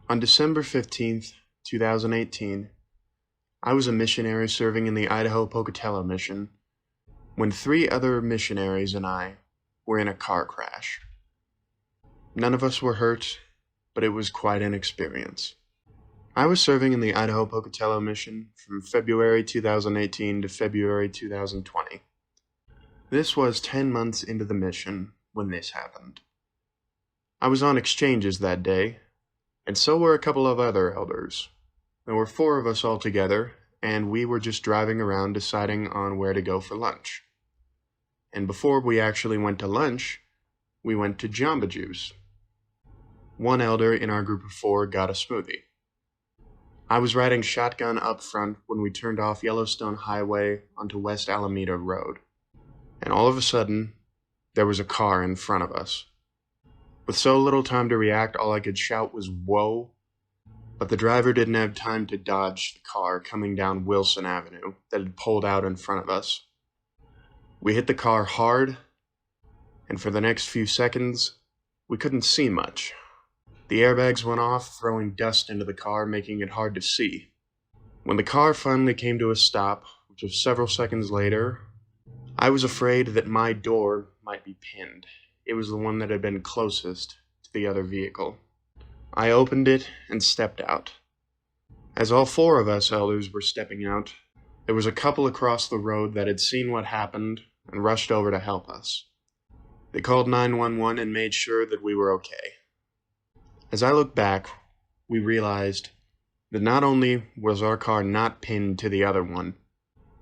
On December 15th, 2018, I was a missionary serving in the Idaho Pocatello mission when 3 other missionaries and I were in a car crash. None of us were hurt, but it was quite an experience. I was serving in the Idaho Pocatello mission from February 2018 to February 2020. This was 10 months into the mission when this happened. I was on exchanges that day, and so were a couple of other elders. There were 4 of us all together, and we were just driving around deciding on where to go for lunch. And before we actually went to lunch, we went to Jamba Juice. One elder in our group of 4 got a smoothie. I was riding shotgun up front when we turned off Yellowstone Highway onto West Alameda Road. And all of a sudden, there was a car in front of us. With so little time to react, all I could shout was, "Whoa!" But the driver didn't have time to dodge the car coming down Wilson Avenue that had pulled out in front of us. We hit the car hard, and for the next few seconds, we couldn't see much. The airbags went off, throwing dust into the car, making it hard to see. When the car finally came to a stop, which was several seconds later, I was afraid that my door might be pinned. It was the one that had been closest to the other vehicle. I opened it and stepped out. As all 4 of us elders were stepping out, there was a couple across the road that had seen what happened and rushed over to help us. They called 911 and made sure that we were okay. As I look back, we realized that not only was our car not pinned to the other one,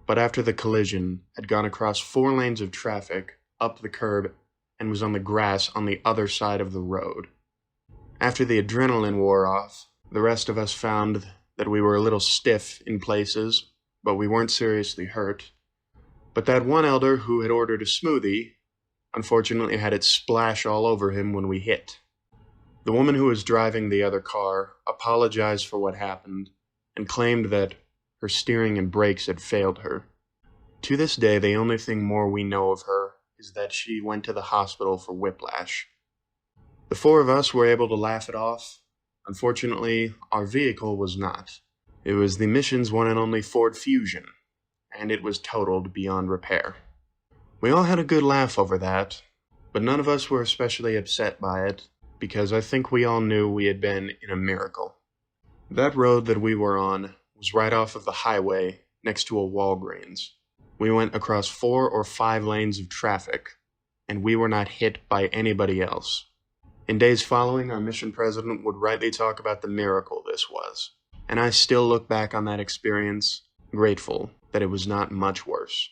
but after the collision had gone across 4 lanes of traffic, up the curb, and was on the grass on the other side of the road. After the adrenaline wore off, the rest of us found that we were a little stiff in places, but we weren't seriously hurt. But that one elder who had ordered a smoothie, unfortunately had it splash all over him when we hit. The woman who was driving the other car apologized for what happened and claimed that her steering and brakes had failed her. To this day, the only thing more we know of her is that she went to the hospital for whiplash. The 4 of us were able to laugh it off. Unfortunately, our vehicle was not. It was the mission's one and only Ford Fusion, and it was totaled beyond repair. We all had a good laugh over that, but none of us were especially upset by it, because I think we all knew we had been in a miracle. That road that we were on was right off of the highway next to a Walgreens. We went across 4 or 5 lanes of traffic, and we were not hit by anybody else. In days following, our mission president would rightly talk about the miracle this was, and I still look back on that experience grateful that it was not much worse.